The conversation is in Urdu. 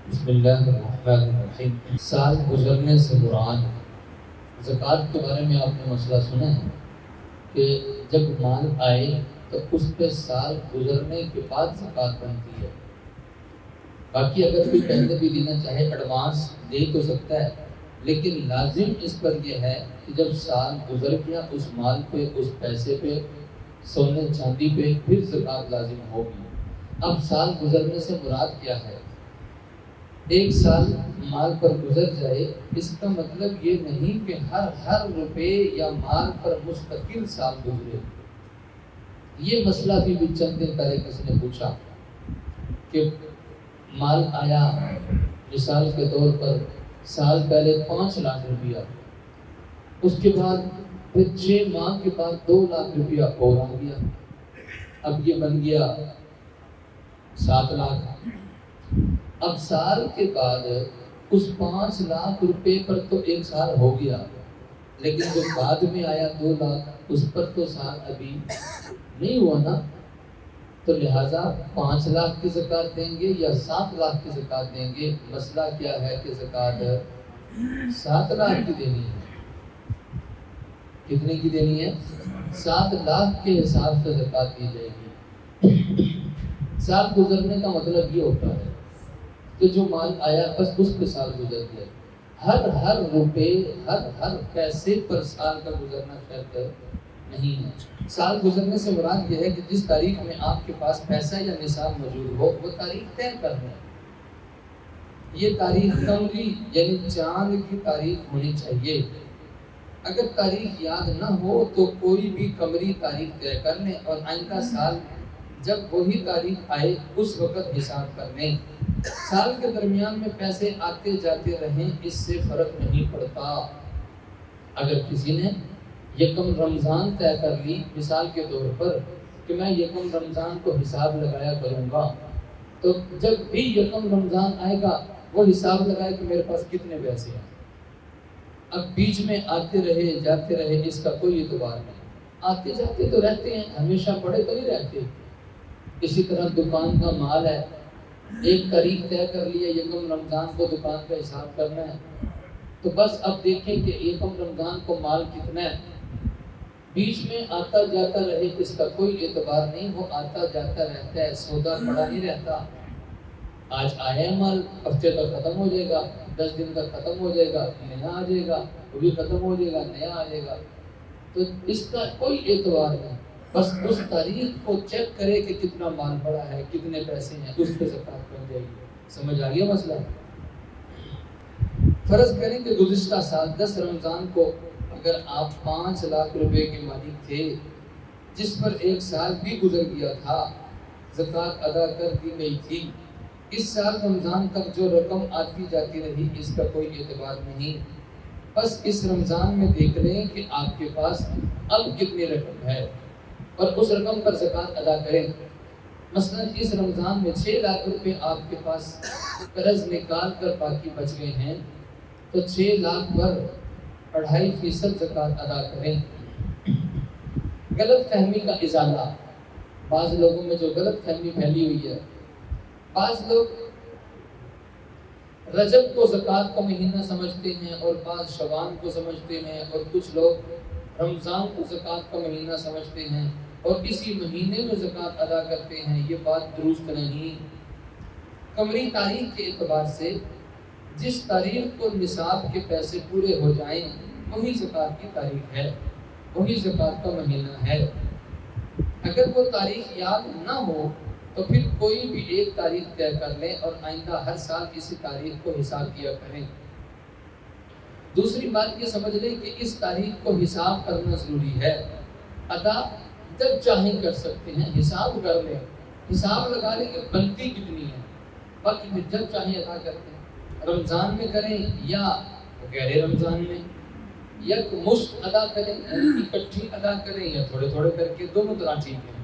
بسم اللہ الرحمن الرحیم۔ سال گزرنے سے مراد زکوٰۃ کے بارے میں آپ نے مسئلہ سنا ہے کہ جب مال آئے تو اس پہ سال گزرنے کے بعد زکوٰۃ بنتی ہے۔ باقی اگر کوئی پہلے بھی دینا چاہے ایڈوانس دے تو سکتا ہے، لیکن لازم اس پر یہ ہے کہ جب سال گزر گیا اس مال پہ، اس پیسے پہ، سونے چاندی پہ پھر زکوٰۃ لازم ہوگی۔ اب سال گزرنے سے مراد کیا ہے؟ ایک سال مال پر گزر جائے اس کا مطلب یہ نہیں کہ ہر روپے یا مال پر مستقل سال گزرے۔ یہ مسئلہ بھی چند دن پہلے کسی نے پوچھا کہ مال آیا، مثال کے طور پر سال پہلے 5 لاکھ روپیہ، اس کے بعد پھر 6 ماہ کے بعد 2 لاکھ روپیہ اور آ گیا، اب یہ بن گیا 7 لاکھ۔ اب سال کے بعد اس 5 لاکھ روپے پر تو ایک سال ہو گیا، لیکن جو بعد میں آیا 2 لاکھ اس پر تو سال ابھی نہیں ہوا نا، تو لہٰذا 5 لاکھ کی زکوٰۃ دیں گے یا 7 لاکھ کی زکوٰۃ دیں گے؟ مسئلہ کیا ہے کہ زکوٰۃ 7 لاکھ کی دینی ہے۔ کتنے کی دینی ہے؟ 7 لاکھ کے حساب سے زکوٰۃ دی جائے گی۔ سال گزرنے کا مطلب یہ ہوتا ہے کہ جو مال آیا بس اس پہ سال گزر گیا، ہر روپے ہر پیسے پر سال کا گزرنا شرط نہیں ہے۔ سال گزرنے سے مراد یہ ہے کہ جس تاریخ میں آپ کے پاس پیسہ یا نصاب موجود ہو وہ تاریخ طے کر لیں۔ یہ تاریخ قمری یعنی چاند کی تاریخ ہونی چاہیے۔ اگر تاریخ یاد نہ ہو تو کوئی بھی قمری تاریخ طے کر لیں اور آئندہ سال جب وہی تاریخ آئے اس وقت حساب کر لیں۔ سال کے درمیان میں پیسے آتے جاتے رہیں اس سے فرق نہیں پڑتا۔ اگر کسی نے یکم رمضان طے کر لی مثال کے طور پر کہ میں یکم رمضان کو حساب لگایا کروں گا، تو جب بھی یکم رمضان آئے گا وہ حساب لگائے کہ میرے پاس کتنے پیسے ہیں۔ اب بیچ میں آتے رہے جاتے رہے اس کا کوئی اعتبار نہیں، آتے جاتے تو رہتے ہیں، ہمیشہ پڑے تو نہیں رہتے۔ اسی طرح دکان کا مال ہے، ایک تاریخ طے کر لیا یکم رمضان کو دکان کا حساب کرنا ہے، تو بس اب دیکھیں کہ یکم رمضان کو مال کتنا ہے، بیچ میں آتا جاتا رہے اس کا کوئی اعتبار نہیں، وہ آتا جاتا رہتا ہے، سودا پڑا نہیں رہتا۔ آج آیا مال ہفتے تک ختم ہو جائے گا، 10 دن تک ختم ہو جائے گا، نیا آ جائے گا، وہ بھی ختم ہو جائے گا، نیا آ جائے گا، تو اس کا کوئی اعتبار نہیں۔ بس اس تاریخ کو چیک کرے کہ کتنا مال پڑا ہے، کتنے پیسے ہیں، اس پہ زکوٰۃ بن جائے گی۔ سمجھ آ گیا مسئلہ؟ فرض کریں کہ گزشتہ سال 10 رمضان کو اگر آپ 5 لاکھ روپے کے مالک تھے، جس پر ایک سال بھی گزر گیا تھا، زکوٰۃ ادا کر دی گئی تھی، اس سال رمضان تک جو رقم آتی جاتی رہی اس کا کوئی اعتبار نہیں۔ بس اس رمضان میں دیکھ لیں کہ آپ کے پاس اب کتنی رقم ہے اور اس رقم پر زکوٰۃ ادا کریں۔ مثلا اس رمضان میں 6 لاکھ روپے آپ کے پاس قرض نکال کر باقی بچ گئے ہیں، تو 6 لاکھ پر 2.5% زکوٰۃ ادا کریں۔ غلط فہمی کا ازالہ، بعض لوگوں میں جو غلط فہمی پھیلی ہوئی ہے، بعض لوگ رجب کو زکوٰۃ کا مہینہ سمجھتے ہیں اور بعض شعبان کو سمجھتے ہیں، اور کچھ لوگ رمضان کو زکوٰۃ کا مہینہ سمجھتے ہیں اور اسی مہینے میں زکوٰۃ ادا کرتے ہیں۔ یہ بات درست نہیں۔ قمری تاریخ کے اعتبار سے جس تاریخ کو نصاب کے پیسے پورے ہو جائیں وہی زکوٰۃ کی تاریخ ہے، وہی زکوٰۃ کا مہینہ ہے۔ اگر وہ تاریخ یاد نہ ہو تو پھر کوئی بھی ایک تاریخ طے کر لیں اور آئندہ ہر سال اسی تاریخ کو حساب کیا کریں۔ دوسری بات یہ سمجھ لیں کہ اس تاریخ کو حساب کرنا ضروری ہے۔ ادا جب چاہیں کر سکتے ہیں، حساب کر لیں، حساب لگا لیں کہ بنتی کتنی ہے، باقی پھر جب چاہیں ادا کرتے ہیں۔ رمضان میں کریں یا غیر رمضان میں، یک مشت ادا کریں، اکٹھی ادا کریں یا تھوڑے تھوڑے کر کے، دونوں طرح ٹھیک ہے۔